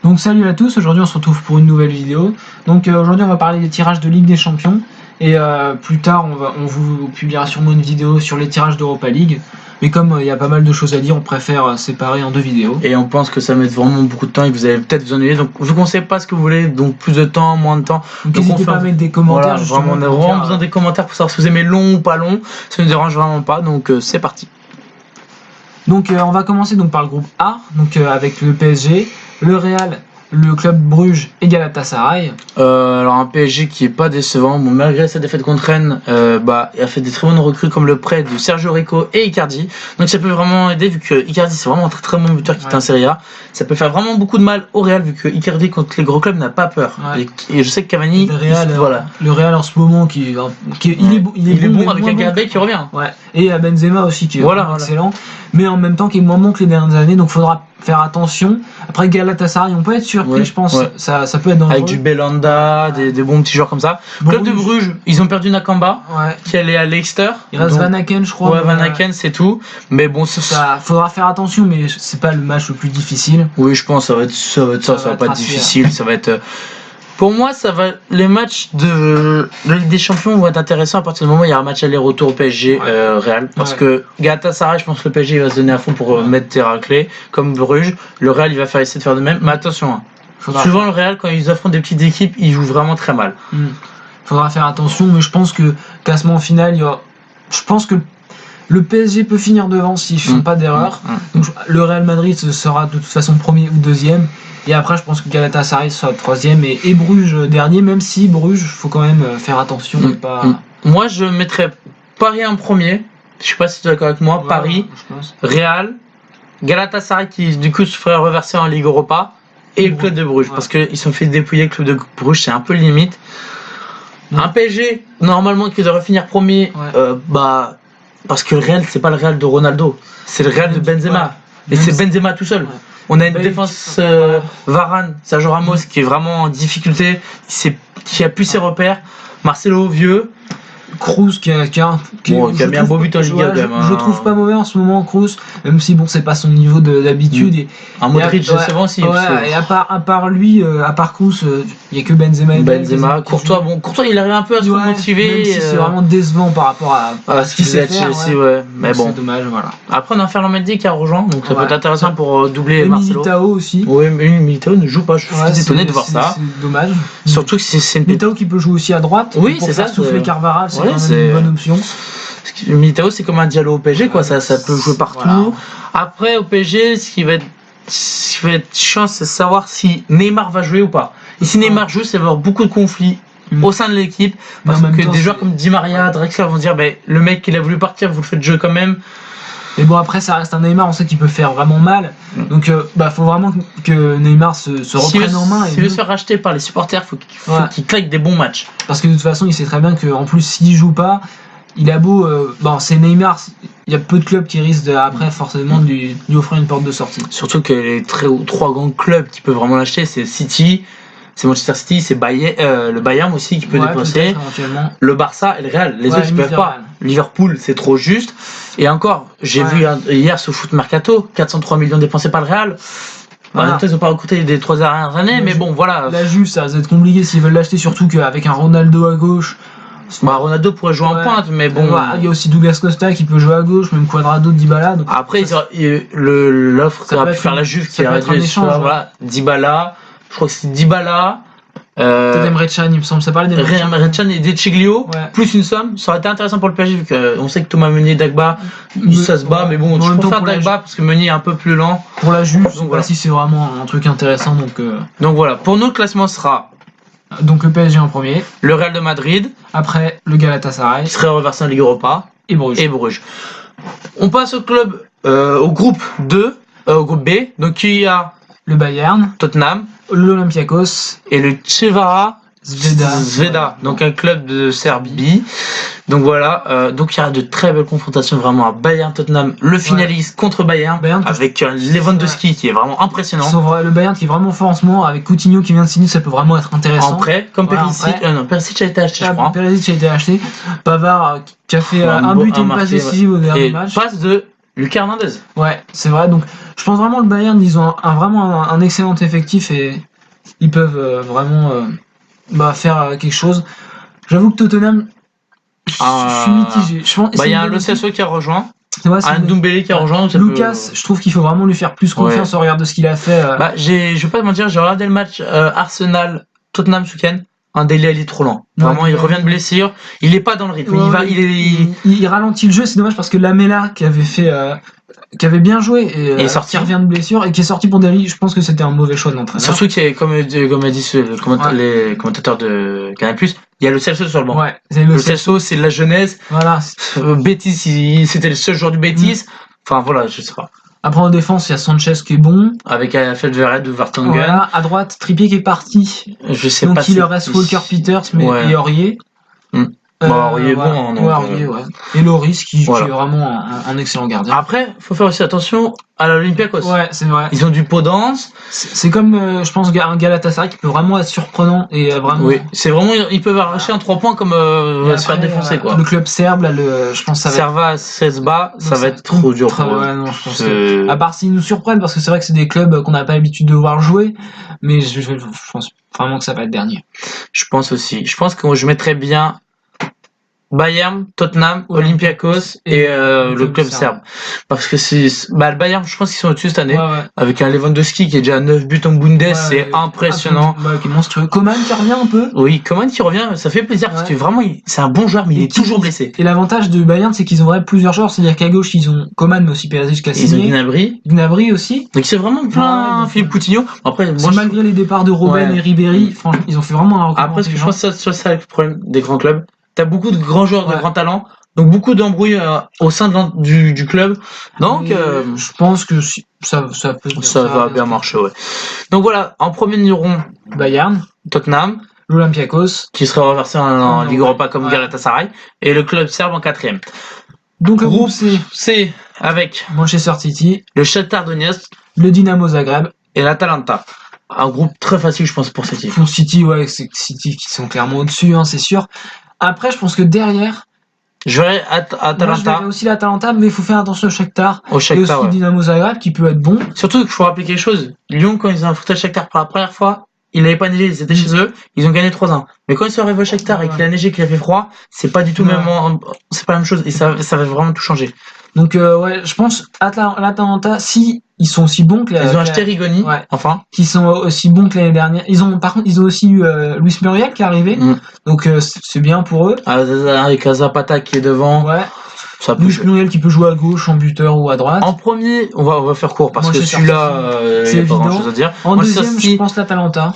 Donc salut à tous, aujourd'hui on se retrouve pour une nouvelle vidéo. Donc aujourd'hui on va parler des tirages de Ligue des Champions. Et plus tard on vous publiera sûrement une vidéo sur les tirages d'Europa League. Mais comme il y a pas mal de choses à dire, on préfère séparer en deux vidéos. Et on pense que ça met vraiment beaucoup de temps et que vous allez peut-être vous ennuyer. Donc vu qu'on ne sait pas ce que vous voulez, donc plus de temps, moins de temps. Donc n'hésitez pas à mettre des commentaires. Voilà, vraiment, on a vraiment besoin des commentaires pour savoir si vous aimez long ou pas long. Ça ne nous dérange vraiment pas, donc c'est parti. Donc on va commencer donc par le groupe A, donc avec le PSG, le Real, le Club Bruges et Galatasaray. Alors un PSG qui est pas décevant, bon, malgré sa défaite contre Rennes, il a fait des très bonnes recrues comme le prêt de Sergio Rico et Icardi. Donc ça peut vraiment aider vu que Icardi c'est vraiment un très très bon buteur qui est en Serie A. Ça peut faire vraiment beaucoup de mal au Real vu que Icardi contre les gros clubs n'a pas peur. Et je sais que Cavani, le Real en ce moment il est bon avec un Garbe qui revient. Ouais. Et Benzema aussi qui est excellent, mais en même temps qui est moins bon que les dernières années, donc faudra faire attention. Après Galatasaray, on peut être surpris, je pense. Ça peut être dangereux. Avec du Belanda, des bons petits joueurs comme ça. Club de Bruges, ils ont perdu Nakamba, qui allait à Leicester. Il reste Van Aken, je crois. Ouais, Van Aken, c'est tout. Mais bon, ça faudra faire attention, mais c'est pas le match le plus difficile. Oui, je pense que ça va pas être difficile. Ça va être. Pour moi, les matchs de Ligue des Champions vont être intéressants à partir du moment où il y a un match aller-retour au PSG Real. Parce que Galatasaray, je pense que le PSG va se donner à fond pour mettre terre à clé. Comme Bruges, le Real il va essayer de faire de même. Mais attention, souvent le Real, quand ils affrontent des petites équipes, ils jouent vraiment très mal. Faudra faire attention, mais je pense que classement final, je pense que le PSG peut finir devant s'ils ne font pas d'erreur. Donc le Real Madrid sera de toute façon premier ou deuxième. Et après, je pense que Galatasaray sera troisième et Bruges dernier, même si Bruges, il faut quand même faire attention. Moi, je mettrais Paris en premier. Je sais pas si tu es d'accord avec moi. Paris, Real, Galatasaray qui du coup se ferait reverser en Ligue Europa et le club de Bruges. Parce qu'ils se sont fait dépouiller. Le club de Bruges, c'est un peu limite. Un PSG, normalement, qui devrait finir premier, parce que le Real, c'est pas le Real de Ronaldo, c'est le Real de Benzema. Et c'est Benzema tout seul. On a une défense Varane, Sergio Ramos qui est vraiment en difficulté, qui a plus ses repères. Marcelo vieux. Kroos qui a mis un beau but en Liga quand même. Je trouve pas mauvais en ce moment Kroos, même si bon c'est pas son niveau d'habitude. Un Modric c'est bon aussi. Et à part lui, à part Kroos, il y a que Benzema. Courtois il arrive un peu à se motiver. Même si c'est vraiment décevant par rapport à ce qu'il sait faire. Mais bon. C'est dommage, voilà. Après on a Ferland Mendy qui a rejoint, donc ça peut être intéressant pour doubler Marcelo. Militao aussi. Oui, mais Militao ne joue pas. Je suis étonné de voir ça. C'est dommage. Surtout que c'est Militao qui peut jouer aussi à droite. Oui, c'est ça. Souffler Carvajal, c'est une bonne option. Militao c'est comme un Diallo au PSG quoi, ça peut jouer partout. Voilà. Après au PSG ce qui va être chiant c'est de savoir si Neymar va jouer ou pas. Et si Neymar joue, ça va y avoir beaucoup de conflits au sein de l'équipe parce que des joueurs comme Di Maria, Drexler vont dire le mec il a voulu partir, vous le faites jouer quand même. Mais bon après ça reste un Neymar, on sait qu'il peut faire vraiment mal. Donc faut vraiment que Neymar se reprenne en main. S'il veut se faire racheter par les supporters, faut qu'il claque des bons matchs. Parce que de toute façon il sait très bien qu'en plus s'il joue pas, il a beau c'est Neymar, il y a peu de clubs qui risquent après forcément de lui offrir une porte de sortie. Surtout que les trois grands clubs qui peuvent vraiment l'acheter, c'est City, c'est Manchester City, c'est le Bayern aussi qui peut dépenser, le Barça et le Real. Les autres ils peuvent pas. Liverpool c'est trop juste. Et encore, j'ai vu hier sur Foot Mercato, 403 millions dépensés par le Real. En même temps, ils n'ont pas recruté les 3 dernières années, mais bon voilà. La Juve ça va être compliqué s'ils veulent l'acheter, surtout qu'avec un Ronaldo à gauche. Ronaldo pourrait jouer en pointe, mais bon. Il y a aussi Douglas Costa qui peut jouer à gauche, même Cuadrado, Dybala. Donc après, l'offre qui aurait pu faire la Juve, qui aurait dû être Dybala, je crois que c'est Dybala. Peut-être Emre Can, il me semble, c'est pas les Emre Can et Decheglio, plus une somme. Ça aurait été intéressant pour le PSG, vu qu'on sait que Thomas Meunier et Dagba, ça se bat, mais bon, je préfère Dagba parce que Meunier est un peu plus lent. Pour la Juve, donc voilà, si c'est vraiment un truc intéressant. Donc voilà, pour nous, le classement sera. Donc le PSG en premier, le Real de Madrid, après le Galatasaray, qui serait reversé en Ligue Europa, et Bruges. On passe au groupe 2, au groupe B, donc il y a le Bayern, Tottenham, l'Olympiakos et le Crvena Zvezda, donc un club de Serbie. Donc voilà, donc il y a de très belles confrontations vraiment à Bayern-Tottenham, le finaliste contre Bayern avec Lewandowski qui est vraiment impressionnant. Le Bayern qui est vraiment fort en ce moment, avec Coutinho qui vient de signer, ça peut vraiment être intéressant. En prêt, comme Perisic a été acheté, je crois. Perisic a été acheté. Pavard qui a fait un but et une passe décisive au dernier match. Passe de Lucas Hernandez. Ouais, c'est vrai. Donc, je pense vraiment le Bayern, ils ont vraiment un excellent effectif et ils peuvent vraiment faire quelque chose. J'avoue que Tottenham, je suis mitigé. Il y a un Lo Celso qui a rejoint. Ouais, un Doumbélé qui a rejoint. Lucas, je trouve qu'il faut vraiment lui faire plus confiance au regard de ce qu'il a fait. Je vais pas te mentir, j'ai regardé le match Arsenal-Tottenham ce week-end. Un délai, il est trop lent. Vraiment, il revient de blessure. Il est pas dans le rythme. Il ralentit le jeu. C'est dommage parce que Lamela qui avait bien joué et qui revient de blessure et qui est sorti pour Derry, je pense que c'était un mauvais choix de l'entraîneur. Surtout qu'il y a, comme a dit les commentateurs de Canal+, il y a Lo Celso sur le banc. Ouais, Lo Celso, c'est de la jeunesse. Voilà. Betis, c'était le seul joueur du Betis. Enfin voilà, je sais pas. Après en défense, il y a Sanchez qui est bon. Avec Feldvered ou Vertonghen. Voilà, à droite, Trippier qui est parti. Je sais donc pas. Donc il leur reste Walker Peters et Aurier. Aurier bon. Aurier, ouais. Et Loris qui est vraiment un excellent gardien. Après, faut faire aussi attention à l'Olympiakos. Ouais, c'est vrai. Ils ont du Podence. C'est comme, je pense, un Galatasaray qui peut vraiment être surprenant et vraiment. Oui, c'est vraiment, ils peuvent arracher un 3 points comme se faire défoncer quoi. Le club serbe, là, je pense que ça va. Serva, Sesba, ça va être trop dur. Ouais, non, je pense que. À part s'ils nous surprennent, parce que c'est vrai que c'est des clubs qu'on n'a pas l'habitude de voir jouer, mais je pense vraiment que ça va être dernier. Je pense aussi. Je pense que je mettrais bien Bayern, Tottenham, Olympiakos et le club serbe. Parce que le Bayern, je pense qu'ils sont au-dessus cette année. Ouais. Avec un Lewandowski qui est déjà à 9 buts en Bundes, c'est impressionnant. Qui est monstrueux. Coman qui revient un peu. Oui, Coman qui revient, ça fait plaisir parce que vraiment, c'est un bon joueur, mais il est toujours blessé. Et l'avantage de Bayern, c'est qu'ils ont vraiment plusieurs joueurs. C'est-à-dire qu'à gauche, ils ont Coman, mais aussi PSG qui a signé. Ils ont Gnabry aussi. Donc c'est vraiment plein Philippe Coutinho. Après, malgré les départs de Robben et Ribéry, franchement, ils ont fait vraiment un recrutement. Après, je pense que c'est ça le problème des grands clubs. T'as beaucoup de grands joueurs de grands talents, donc beaucoup d'embrouilles au sein du club. Donc, je pense que ça va bien marcher, ouais. Donc voilà, en premier nous aurons Bayern, Tottenham, l'Olympiakos, qui sera reversé en Ligue Europa comme Galatasaray, et le club serbe en 4e. Donc le groupe C avec Manchester City, le Shakhtar Donetsk, le Dynamo Zagreb et l'Atalanta. Un groupe très facile, je pense, pour City. Pour City, ouais, c'est City qui sont clairement au-dessus, hein, c'est sûr. Après, je pense que derrière, je verrais Atalanta. Moi, je verrais aussi l'Atalanta, mais il faut faire attention au Shakhtar. Et aussi le Dynamo Zagreb qui peut être bon. Surtout qu'il faut rappeler quelque chose. Lyon, quand ils ont affronté le Shakhtar pour la première fois, il n'avait pas neigé, ils étaient chez eux, ils ont gagné 3-1. Mais quand ils sont arrivés au Shakhtar et qu'il a neigé, qu'il a fait froid, c'est pas du tout c'est pas la même chose et ça va vraiment tout changer. Donc je pense l'Atalanta, si ils sont aussi bons que ils ont acheté Rigoni, qui sont aussi bons que l'année dernière. Par contre, ils ont aussi eu Luis Muriel qui est arrivé, donc c'est bien pour eux. Avec Zapata qui est devant. Ouais. Luis Muriel qui peut jouer à gauche, en buteur ou à droite. En premier, on va faire court parce que celui-là, c'est évident. Pas grand-chose à dire. En deuxième, je pense l'Atalanta.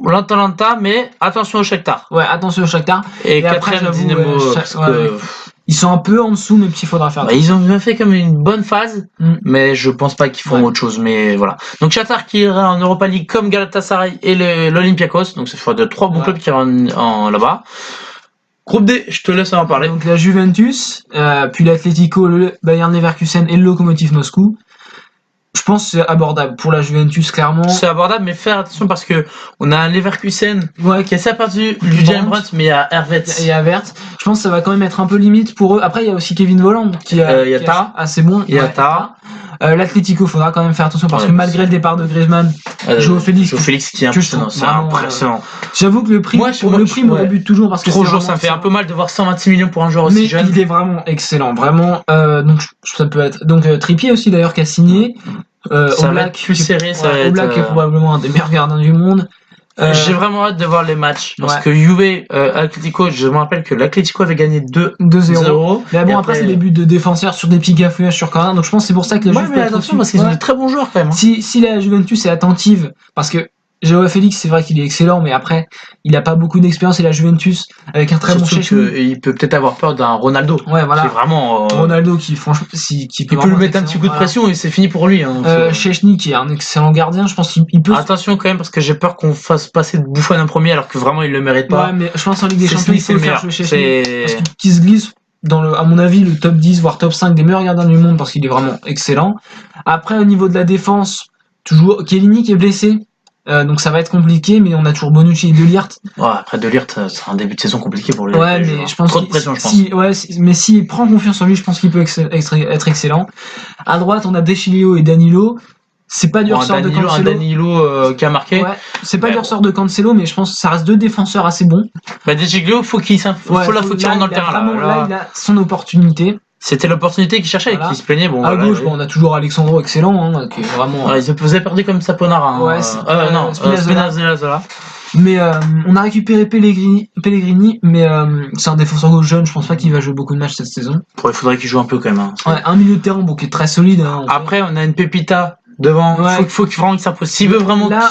L'Atalanta, mais attention au Shakhtar. Ouais, attention au Shakhtar. Et quatrième Dynamo. Ils sont un peu en dessous, mais il faudra faire. Ils ont bien fait comme une bonne phase, mais je pense pas qu'ils font autre chose. Mais voilà. Donc Shakhtar qui ira en Europa League comme Galatasaray et l'Olympiakos. Donc ça fera 3 bons clubs qui iront là-bas. Groupe D, je te laisse en parler. Donc la Juventus, puis l'Atlético, le Bayern Leverkusen et le Lokomotiv Moscou. Je pense que c'est abordable pour la Juventus, clairement. C'est abordable, mais faire attention parce que on a un Leverkusen qui a ça perdu du James Brandt, mais il y a Hervetz. Et Havertz. Je pense que ça va quand même être un peu limite pour eux. Après, il y a aussi Kevin Volland qui est assez bon. Il y a Ta. L'Atlético, faudra quand même faire attention parce que malgré le départ de Griezmann, João Félix qui est impressionnant. C'est impressionnant. J'avoue que le prix me rebute toujours parce que ça fait un peu mal de voir 126 millions pour un joueur aussi jeune. Mais il est vraiment excellent, vraiment. Donc ça peut être. Donc Trippier aussi d'ailleurs qui a signé. Ça va être plus serré, Oblak est probablement un des meilleurs gardiens du monde. J'ai vraiment hâte de voir les matchs parce que Juve Atlético, je me rappelle que l'Atlético avait gagné 2-0. Mais bon, après c'est des buts de défenseurs sur des petits cafouillages sur corner, donc je pense que c'est pour ça que la Juve mais attention parce qu'ils ont des très bons joueurs quand même. Si la Juventus est attentive, parce que João Félix, c'est vrai qu'il est excellent, mais après, il a pas beaucoup d'expérience et la Juventus, avec un très bon Szczęsny. Il peut peut-être avoir peur d'un Ronaldo. Ouais, voilà. C'est vraiment. Ronaldo qui, franchement, qui peut lui mettre un petit coup de pression et c'est fini pour lui. Szczęsny qui est un excellent gardien, je pense qu'il peut. Attention quand même, parce que j'ai peur qu'on fasse passer de Buffon en premier alors que vraiment il le mérite pas. Ouais, mais je pense en Ligue des Champions, il faut le faire jouer Szczęsny. Parce qu'il se glisse à mon avis, le top 10, voire top 5 des meilleurs gardiens du monde parce qu'il est vraiment excellent. Après, au niveau de la défense, toujours Chiellini qui est blessé. Donc ça va être compliqué, mais on a toujours Bonucci et De Ligt. Ouais, après De Ligt, c'est un début de saison compliqué pour lui. Ouais, mais je pense trop de pression, je pense. Mais s'il prend confiance en lui, je pense qu'il peut être excellent. À droite, on a Deschilio et Danilo. C'est pas du ressort de Cancelo. Un Danilo qui a marqué. Ouais, c'est pas du ressort de Cancelo, mais je pense que ça reste 2 défenseurs assez bons. Deschilio, faut qu'il rentre dans le terrain. Là, il a son opportunité. C'était l'opportunité qu'il cherchait et qu'il se plaignait. Bon, à gauche, on a toujours Alexandro excellent, qui est vraiment. Vous avez perdu comme Saponara. Ouais, Spinazzola. Mais on a récupéré Pellegrini, mais c'est un défenseur gauche jeune, je pense pas qu'il va jouer beaucoup de matchs cette saison. Il faudrait qu'il joue un peu quand même. Ouais, un milieu de terrain qui est très solide. Après, on a une Pepita devant. Faut qu'il vraiment s'impose. S'il veut vraiment. Là,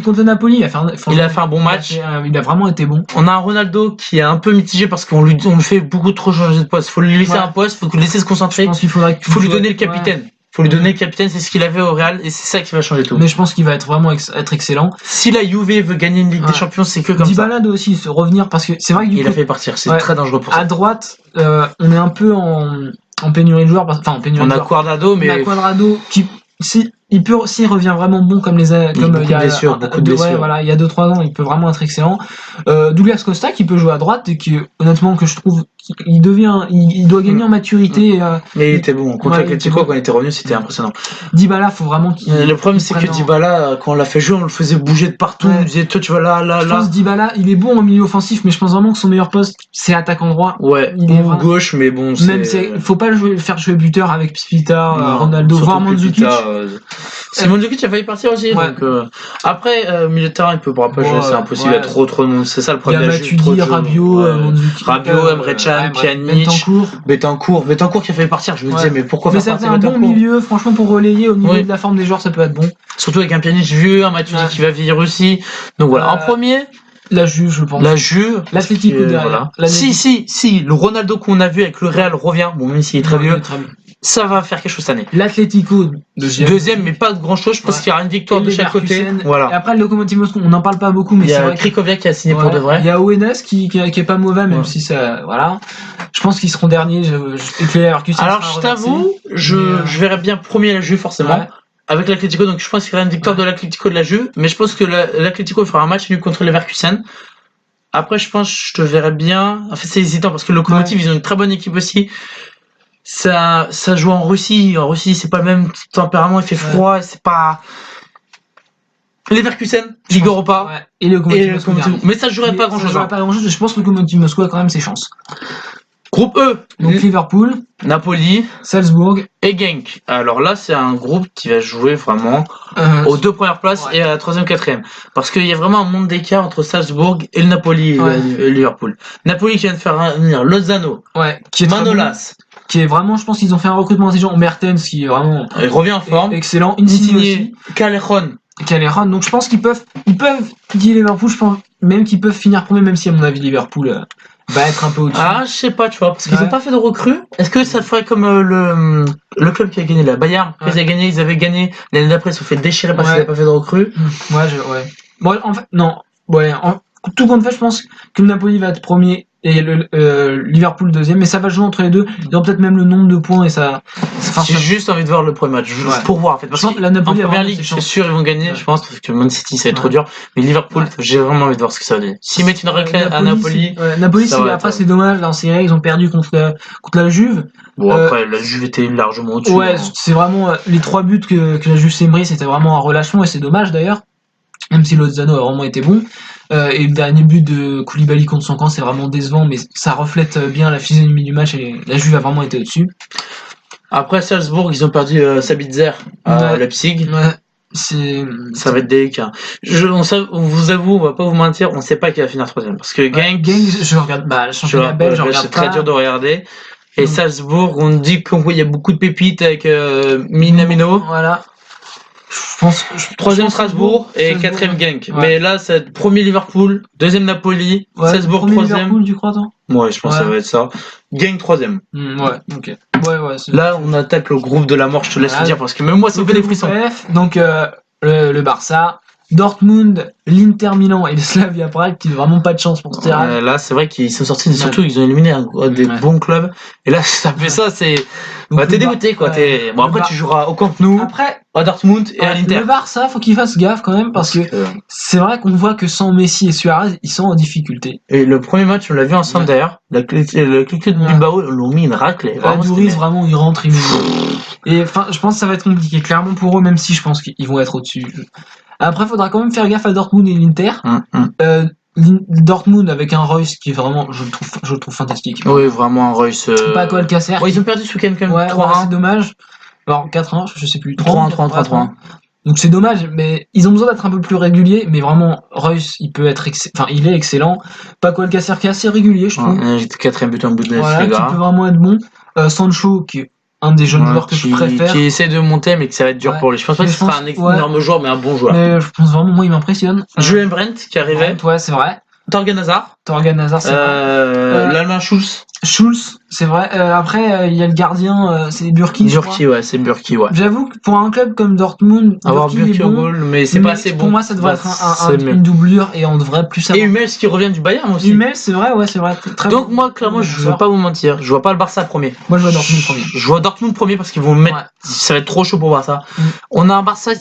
contre Napoli, il a fait un bon match. Il a vraiment été bon. On a un Ronaldo qui est un peu mitigé parce qu'on lui fait beaucoup trop changer de poste. Faut lui laisser un poste, faut le laisser se concentrer. Je pense qu'il faut lui donner le capitaine. Faut lui donner le capitaine, c'est ce qu'il avait au Real et c'est ça qui va changer tout. Mais je pense qu'il va vraiment être excellent. Si la Juve veut gagner une Ligue des Champions, c'est que comme Dybala doit aussi se revenir parce que c'est vrai que il a fait partir, c'est très dangereux pour ça. À droite, on est un peu en pénurie de joueurs, on a Cuadrado, mais on a Cuadrado qui s'il revient vraiment bon comme il y a beaucoup de blessures. Voilà, il y a 2-3 ans, il peut vraiment être excellent. Douglas Costa qui peut jouer à droite et qui honnêtement que je trouve il doit gagner en maturité. Mais il était bon. Contre l'Atlético, quand il était revenu, c'était impressionnant. Dybala, faut vraiment qu'il. Le problème, c'est que Dybala, quand on l'a fait jouer, on le faisait bouger de partout. On disait, toi, tu vas là. Je pense Dybala, il est bon en milieu offensif, mais je pense vraiment que son meilleur poste, c'est attaquant droit. Ouais, ou gauche, mais bon. Même faut pas faire jouer buteur avec Pipita, Ronaldo, voire Mandzukic. C'est Mandzukic qui a failli partir aussi. Ouais. Donc, après, milieu de terrain, il peut pas jouer, c'est impossible. Il y a trop de monde. C'est ça le problème. Il y a Matuidi, Rabiot, Mandzukic. Rabiot, Emre Can, Pjanic, Betancourt qui a failli partir. Je me disais, mais pourquoi faire partir Betancourt ? Mais ça fait un bon milieu, franchement, pour relayer au niveau de la forme des joueurs, ça peut être bon. Surtout avec un Pjanic vieux, un Matuidi qui va vieillir aussi. Donc voilà, en premier. La Juve, je pense. La Juve. L'Atlético derrière. Si, le Ronaldo qu'on a vu avec le Real revient, bon, même s'il est très vieux, ça va faire quelque chose cette année. L'Atlético, deuxième, mais pas grand chose, je pense qu'il y aura une victoire de chaque côté. Voilà. Et après, le Lokomotiv Moscou, on n'en parle pas beaucoup, mais c'est vrai. Il y a Krikoviak qui a signé pour de vrai. Il y a Oenes qui est pas mauvais, même si ça, voilà. Je pense qu'ils seront derniers, Alors, je t'avoue, je verrais bien premier la Juve, forcément. Avec l'Atlético, donc je pense qu'il y aura une victoire de l'Atlético de la Juve, mais je pense que l'Atlético fera un match nul contre les Leverkusen. Après, je pense que je te verrais bien. En fait, c'est hésitant parce que le Lokomotiv, ils ont une très bonne équipe aussi. Ça joue en Russie. En Russie, c'est pas le même tempérament, il fait froid, c'est pas. Leverkusen, Ligue Europa. Et le Lokomotiv. Mais ça jouerait pas grand chose. Je pense que le Lokomotiv Moscou a quand même ses chances. Groupe E. Donc Liverpool, Napoli, Salzbourg et Genk. Alors là, c'est un groupe qui va jouer vraiment aux 2 premières places et à la 3e, 4e. Parce qu'il y a vraiment un monde d'écart entre Salzbourg et le Napoli et Liverpool. Napoli qui vient de faire venir Lozano, qui est Manolas. Qui est vraiment, je pense qu'ils ont fait un recrutement intelligent. Mertens qui est vraiment. Il revient en forme. Excellent. Insigne, Callejon. Donc je pense qu'ils peuvent dire Liverpool, je pense même qu'ils peuvent finir premier, même si à mon avis Liverpool va être un peu au-dessus. Ah, je sais pas, tu vois, parce qu'ils n'ont pas fait de recrues. Est-ce que ça ferait comme le club qui a gagné, la Bayern, ils avaient gagné, l'année d'après, ils se sont fait déchirer parce qu'ils n'avaient pas fait de recrues. Bon, en fait, non. Tout compte fait, je pense que le Napoli va être premier et le Liverpool deuxième, mais ça va jouer entre les deux. Ils ont peut-être même le nombre de points et ça. J'ai juste envie de voir le premier match, pour voir en fait. Parce que la Napoli en première ligue, c'est sûr ils vont gagner, je pense, parce que Man City ça va être trop dur. Mais Liverpool, j'ai vraiment envie de voir ce que ça va donner. S'ils mettent une raclée à Napoli, après c'est dommage. Dans série, ils ont perdu contre la Juve. Bon après, la Juve était largement au-dessus. C'est vraiment les 3 buts que la Juve s'est pris, c'était vraiment un relâchement et c'est dommage d'ailleurs. Même si Lozano a vraiment été bon. Et le dernier but de Koulibaly contre son camp, c'est vraiment décevant, mais ça reflète bien la physionomie du match et la Juve a vraiment été au-dessus. Après Salzbourg, ils ont perdu Sabitzer à Leipzig. Ça va être délicat. On vous avoue, on va pas vous mentir, on sait pas qui va finir 3e. Parce que Genk, je regarde, le championnat belge, je regarde c'est très dur de regarder. Et Salzbourg, on dit qu'il y a beaucoup de pépites avec Minamino. Voilà. Je pense 3e Strasbourg et 4e Genk. Mais là, c'est premier Liverpool, 2e Napoli, Salzbourg 3e. Liverpool, tu crois, toi ? Ouais, je pense que ça va être ça. Genk 3e. Ok. Là, on attaque le groupe de la mort, je te laisse le dire, parce que même moi, ça me fait des frissons. Donc, le Barça, Dortmund, l'Inter Milan et le Slavia Prague qui n'ont vraiment pas de chance pour ce tirage. Là, c'est vrai qu'ils sont sortis, surtout ils ont éliminé des bons clubs. Et là, ça fait ça, c'est. T'es dégoûté quoi. Bon, après, tu joueras au Camp Nou, à Dortmund et à l'Inter. Le Barça, faut qu'ils fassent gaffe quand même parce que c'est vrai qu'on voit que sans Messi et Suarez, ils sont en difficulté. Et le premier match, on l'a vu ensemble d'ailleurs. Le clic de Bilbao l'ont mis une raclée. Douris, vraiment, il rentre, il Et enfin, je pense que ça va être compliqué, clairement pour eux, même si je pense qu'ils vont être au-dessus. Après, il faudra quand même faire gaffe à Dortmund et l'Inter. Dortmund avec un Reus qui est vraiment, je le trouve fantastique. Oui, vraiment un Reus. Paco Alcacer. Ils ont perdu ce week-end quand même. 3-1. C'est dommage. Alors 4-1, je sais plus. 3-1. Donc c'est dommage, mais ils ont besoin d'être un peu plus réguliers. Mais vraiment, Reus, il est excellent. Paco Alcacer qui est assez régulier, je trouve. Quatrième but en bout de neige, voilà, qui peut vraiment être bon. Sancho qui est un des jeunes joueurs que je préfère. Qui essaie de monter, mais que ça va être dur pour lui. Je pense pas que ce sera un énorme joueur, mais un bon joueur. Mais je pense vraiment, moi, il m'impressionne. Julian Brandt qui arrivait. Ouais, c'est vrai. Torgan Hazard, c'est vrai. l'Allemand Schulz, c'est vrai. Après, il y a le gardien, c'est Burki. C'est Burki, ouais. J'avoue que pour un club comme Dortmund, avoir Burki au goal, mais c'est pas assez bon. Pour moi, ça devrait être une doublure et on devrait plus savoir. Et Hummels qui revient du Bayern aussi. Hummels, c'est vrai. Très donc, moi, clairement, je vais pas vous mentir, je vois pas le Barça premier. Moi, je vois Dortmund premier. Je vois Dortmund premier parce qu'ils vont le mettre. Ça va être trop chaud pour Barça. On a un Barça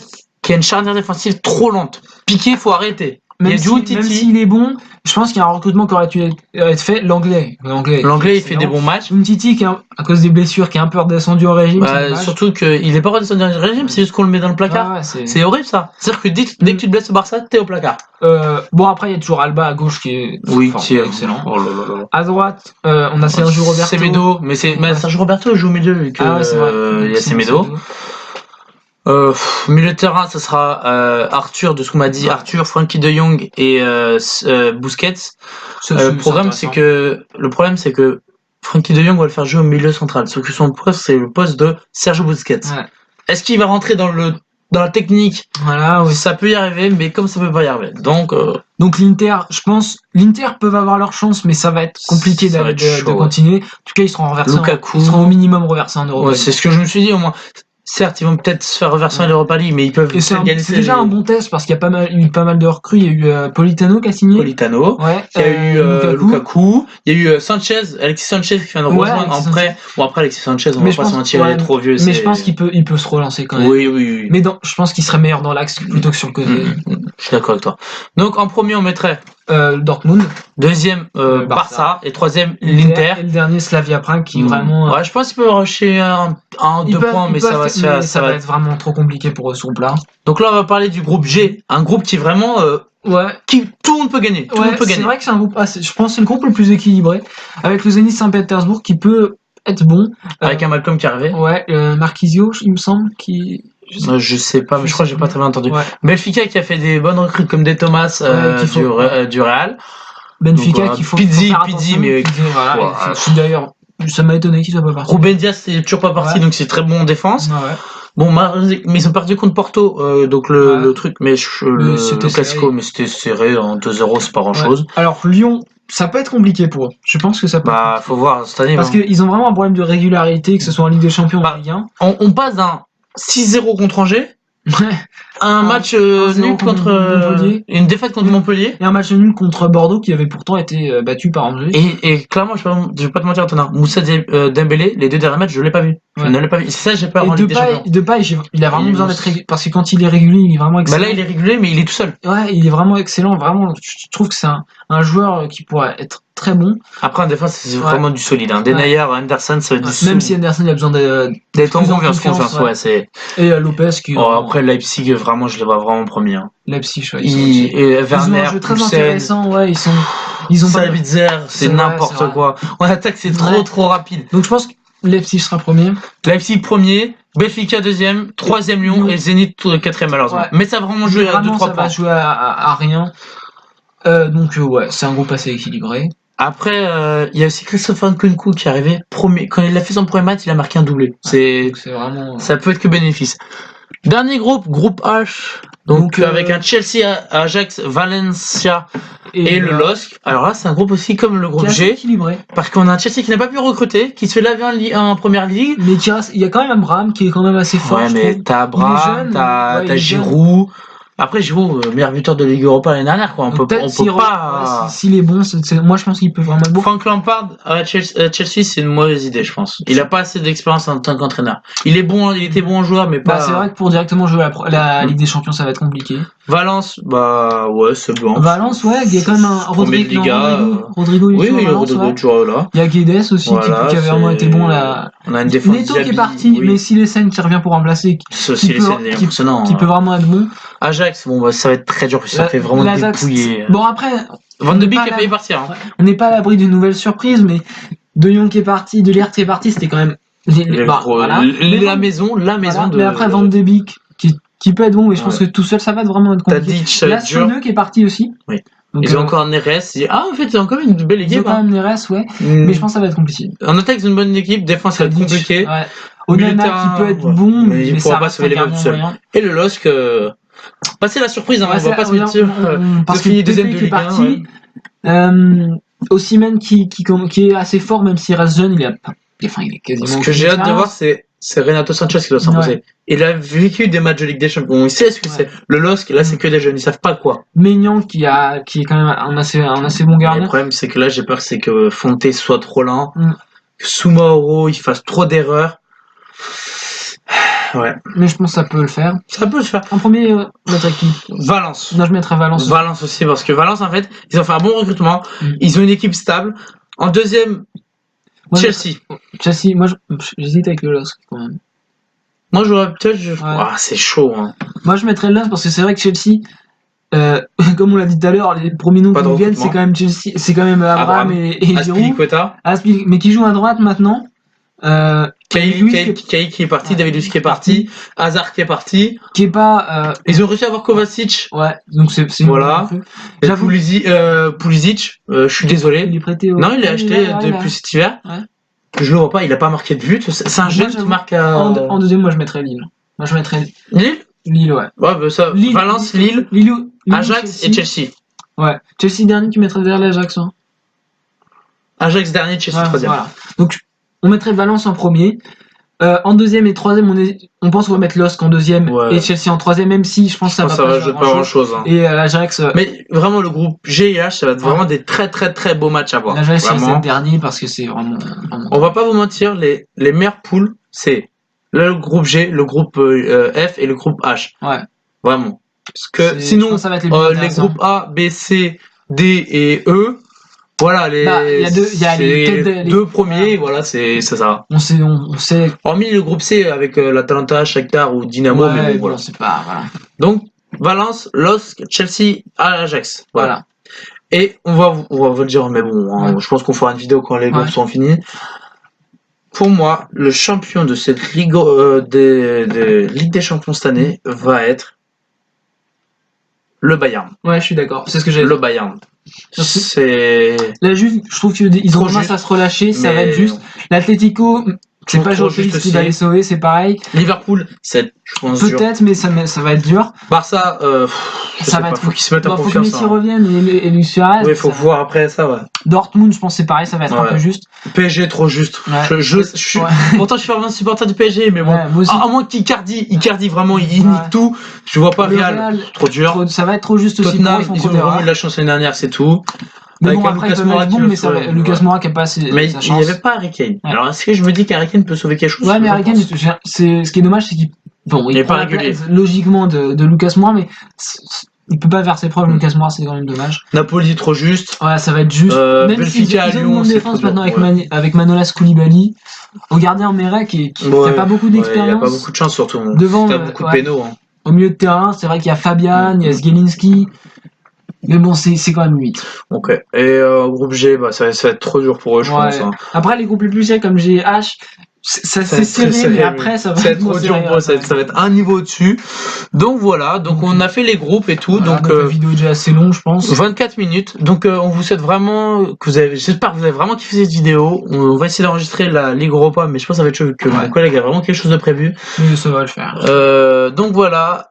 qui a une charnière défensive trop lente. Piqué, faut arrêter. Même s'il est bon, je pense qu'il y a un recrutement qui aurait dû être fait. L'anglais, il fait des bons matchs. Umtiti, qui à cause des blessures, qui est un peu redescendu au régime. Surtout qu'il est pas redescendu au régime, c'est juste qu'on le met dans le placard. C'est horrible ça. C'est-à-dire que dès que tu te blesses au Barça, t'es au placard. Bon, après, il y a toujours Alba à gauche qui est excellent. Oh là. À droite, on a Sergio Roberto. Semedo, mais Sergio Roberto joue au milieu vu que c'est vrai. Il y a Semedo. Milieu de terrain, ça sera Arthur, de ce qu'on m'a dit, Arthur, Frankie de Jong et Busquets. Le problème c'est que Frankie de Jong va le faire jouer au milieu central. Sauf que son poste c'est le poste de Sergio Busquets. Ouais. Est-ce qu'il va rentrer dans la technique? Voilà, oui. Ça peut y arriver, mais comme ça peut pas y arriver. Donc l'Inter, je pense, l'Inter peuvent avoir leur chance, mais ça va être compliqué de continuer. En tout cas, ils seront renversés. Lukaku. Ils seront au minimum reversés en Europa. Ouais, c'est ce que je me suis dit au moins. Certes, ils vont peut-être se faire reverser en Europa League, mais ils peuvent gagner. C'est déjà un bon test parce qu'il y a eu pas mal de recrues. Il y a eu Politano qui a signé. Il y a eu Lukaku. Il y a eu Alexis Sanchez qui vient de rejoindre en prêt. Bon, après, Alexis Sanchez, on va pas se mentir, il est trop vieux. Mais je pense qu'il peut se relancer quand même. Oui. Mais je pense qu'il serait meilleur dans l'axe plutôt que sur le côté. Je suis d'accord avec toi. Donc, en premier, on mettrait Dortmund. Deuxième, Barça. Et troisième, l'Inter. Et le dernier, Slavia Prague qui vraiment. Ouais, je pense qu'il peut rusher un 2 points, mais ça va être vraiment trop compliqué pour eux sur le plat. Donc là, on va parler du groupe G. Un groupe qui est vraiment. Qui tout le monde peut gagner. C'est vrai que c'est un groupe. Je pense que c'est le groupe le plus équilibré. Avec le Zénith Saint-Pétersbourg qui peut être bon. Avec un Malcolm qui est arrivé. Ouais, Marquisio, il me semble, qui. Je sais pas, mais je crois que j'ai pas très bien entendu. Benfica qui a fait des bonnes recrues comme des Thomas du Real. Benfica qui faut Pizzi, mais d'ailleurs, ça m'a étonné qu'il soit pas parti. Ruben Dias c'est toujours pas parti, donc c'est très bon en défense. Bon, mais ils ont perdu contre Porto, donc le truc, mais le Classico, mais c'était serré en 2-0, c'est pas grand chose. Alors Lyon, ça peut être compliqué pour eux. Je pense que ça peut. Faut voir cette année. Parce qu'ils ont vraiment un problème de régularité, que ce soit en Ligue des Champions ou en Ligue 1. On passe d'un 6-0 contre Angers. Un match nul contre Montpellier. Une défaite contre Montpellier. Et un match nul contre Bordeaux qui avait pourtant été battu par Angers. Et clairement, je vais pas te mentir, Antonin. Moussa Dembélé, les 2 derniers matchs, je l'ai pas vu. Je ne l'ai pas vu. C'est ça, j'ai peur en Ligue des Champions. Depay, il a vraiment besoin d'être régulier. Parce que quand il est régulier, il est vraiment excellent. Là, il est régulier, mais il est tout seul. Ouais, il est vraiment excellent. Vraiment, je trouve que c'est un joueur qui pourrait être très bon. Après, en défense, c'est vraiment du solide. Denayer, Anderson, ça va être même si Anderson il a besoin d'être en confiance. Et Lopez qui. Après, Leipzig, vraiment, je les vois vraiment premiers. Leipzig, et Werner, ils ont un jeu très intéressant. Ils ont Salvitzer, c'est n'importe quoi. On attaque, c'est trop rapide. Donc je pense que Leipzig sera premier. Leipzig premier, Benfica deuxième, troisième Lyon et Zenit quatrième malheureusement. Mais ça va vraiment jouer à 2-3 points. Ça va jouer à rien. Donc c'est un groupe assez équilibré. Après, il y a aussi Christopher Nkunku qui est arrivé premier. Quand il a fait son premier match, il a marqué un doublé. C'est vraiment. Ça peut être que bénéfice. Dernier groupe H. Donc avec un Chelsea, Ajax, Valencia et le LOSC. Alors là, c'est un groupe aussi comme le groupe G. Équilibré. Parce qu'on a un Chelsea qui n'a pas pu recruter, qui se fait laver en première ligue. Mais il y a quand même Abraham qui est quand même assez fort. Ouais, mais t'as Abraham, t'as Giroud. Après, Giroud, meilleur buteur de Ligue Europa l'année dernière, quoi. On peut pas. S'il est bon, moi je pense qu'il peut vraiment être bon. Frank Lampard à Chelsea, c'est une mauvaise idée, je pense. Il a pas assez d'expérience en tant qu'entraîneur. Il était bon joueur, mais pas. C'est vrai que pour directement jouer la Ligue des Champions, ça va être compliqué. Valence, ouais, c'est bon. Valence, ouais, il y a quand même un Rodrigo. Rodrigo, oui, Rodrigo toujours là. Il y a Guedes aussi qui a vraiment été bon là. On a une défense. Neto qui est parti, mais si Lessène qui revient pour remplacer, qui peut vraiment être bon. Ajax, ça va être très dur, ça fait vraiment dépouiller. Bon, après. Van de Beek a failli partir. On n'est pas à l'abri d'une nouvelle surprise, mais De Jong qui est parti, De Ligt qui est parti, c'était quand même. La maison de. Mais après, Van de Beek qui peut être bon, mais je pense que tout seul ça va vraiment être compliqué. Là, Soneux qui est parti aussi. Oui. Donc, ils ont encore Neres. En fait, c'est encore une belle équipe. Ils ont quand même Neres, ouais. Mais je pense que ça va être compliqué. En attaque, c'est une bonne équipe. Défense, ça va être compliqué. Ouais. Onana qui peut être bon, mais il ne pourra pas sauver les mêmes seul. Et le LOSC, passer la surprise, on va pas se mentir. Parce qu'il est deuxième de Ligue 1. Osimhen qui est assez fort, même s'il reste jeune, il est quasiment. Ce que j'ai hâte de voir, c'est Renato Sanchez qui doit s'imposer. Ouais. Il a vécu des matchs de Ligue des Champions. Il sait ce que c'est. Le LOSC, là, c'est que des jeunes. Ils savent pas quoi. Maignan qui est quand même un assez bon gardien. Le problème, c'est que là, j'ai peur, c'est que Fonte soit trop lent, que Soumaoro, il fasse trop d'erreurs. Ouais. Mais je pense que ça peut le faire. Ça peut le faire. En premier, mettre qui ? Valence. Non, je mettrais Valence. Valence aussi, parce que Valence, en fait, ils ont fait un bon recrutement. Ils ont une équipe stable. En deuxième, Chelsea. Chelsea, moi, j'hésite avec le LOSC quand même. Moi, j'aurais peut-être. C'est chaud. Hein. Moi, je mettrais le LOSC parce que c'est vrai que Chelsea, comme on l'a dit tout à l'heure, les premiers noms qui nous viennent, c'est quand même Chelsea, c'est quand même Abraham et Giroud. Mais qui joue à droite maintenant. Kay qui est parti, David Luiz qui est parti, Hazard qui est parti. Ils ont réussi à avoir Kovacic. Ouais, donc c'est voilà. J'avoue. Pulisic, je suis désolé. Il est prêté Non, il l'a acheté depuis cet hiver. Ouais. Je le vois pas, il a pas marqué de but. C'est un jeune qui marque en deuxième, moi je mettrais Lille. Lille, ouais. Ouais, ça. Lille, Valence, Lille, Ajax et Chelsea. Ouais. Chelsea dernier qui mettrait derrière l'Ajax. Hein. Ajax dernier, Chelsea troisième. Voilà. Donc on mettrait Valence en premier. En deuxième et troisième, on pense qu'on va mettre LOSC en deuxième et Chelsea en troisième, même si je pense que ça va jouer pas grand chose. Hein. Et l'Ajax. Mais vraiment, le groupe G et H, ça va être vraiment des très très très beaux matchs à voir. L'Ajax, c'est le dernier parce que c'est vraiment. On va pas vous mentir, les meilleures poules, c'est le groupe G, le groupe F et le groupe H. Ouais. Vraiment. Parce que sinon, ça va être les groupes A, B, C, D et E. Voilà, il y a les deux premiers, voilà, c'est ça. On sait. Hormis le groupe C avec l'Atalanta, Shakhtar ou Dynamo, mais bon, voilà. C'est pas, voilà. Donc, Valence, LOSC, Chelsea, Ajax. Voilà. Et on va le dire, mais bon, je pense qu'on fera une vidéo quand les groupes sont finis. Pour moi, le champion de cette Ligue Ligue des Champions cette année va être le Bayern. Ouais, je suis d'accord. C'est ce que j'ai dit. Le Bayern. Là, juste, je trouve qu'ils ont commencé à se relâcher, ça va être juste. L'Atlético, c'est pas Joao Félix qui va les sauver, c'est pareil. Liverpool, je pense peut-être, mais ça va être dur. Barça, ça va être. Faut qu'ils se mettent en confiance. Faut que Messi revienne et Luis Suarez. Oui, faut voir après ça, ouais. Dortmund, je pense c'est pareil, ça va être un peu juste. PSG, trop juste. Ouais. Pourtant, je suis vraiment supporter du PSG, mais bon. À moins qu'Icardi vraiment, il nique tout. Je vois pas Real. Trop dur. Ça va être trop juste aussi. Tottenham, ils ont vraiment eu de la chance l'année dernière, c'est tout. Mais bon, après, Lucas Moura, Lucas Moura qui a pas sa chance. Mais il n'y avait pas Harry Kane. Ouais. Alors, est-ce que je me dis qu'Harry Kane peut sauver quelque chose? Ouais, mais Harry Kane, ce qui est dommage, c'est qu'il est pas régulier. Logiquement de Lucas Moura, mais il peut pas faire ses preuves. Lucas Moura, c'est quand même dommage. Napoli, trop juste. Ouais, ça va être juste. Même si ils ont une bonne défense maintenant avec Manolas Koulibaly. Au gardien Meret qui a pas beaucoup d'expérience. Il a pas beaucoup de chance, surtout. Devant, il a beaucoup de pénaux. Au milieu de terrain, c'est vrai qu'il y a Fabian, il y a Zielinski. Mais bon, c'est quand même 8. Ok. Et groupe G, ça va être trop dur pour eux, je pense. Hein. Après, les groupes les plus serrés comme G et H, c'est serré, mais après, ça va être trop dur pour eux. Ça va être un niveau au-dessus. Donc voilà. Donc on a fait les groupes et tout. Voilà, donc la vidéo est déjà assez longue, je pense. 24 minutes. Donc on vous souhaite vraiment j'espère que vous avez vraiment kiffé cette vidéo. On va essayer d'enregistrer la Ligue Europa, mais je pense que ça va être chaud vu que mon collègue a vraiment quelque chose de prévu. Mais ça va le faire. Donc voilà.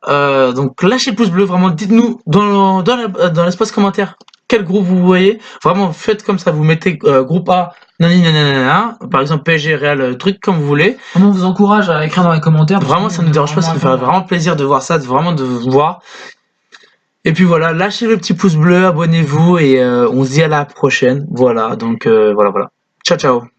Donc lâchez le pouce bleu. Vraiment, dites-nous dans l'espace commentaire quel groupe vous voyez. Vraiment, faites comme ça. Vous mettez groupe A. Par exemple PSG, Real, truc comme vous voulez. On vous encourage à écrire dans les commentaires. Vraiment, ça nous dérange pas, ça nous fait vraiment plaisir de voir ça, de vous voir. Et puis voilà, lâchez le petit pouce bleu, abonnez-vous et on se dit à la prochaine. Voilà, donc voilà. Ciao, ciao.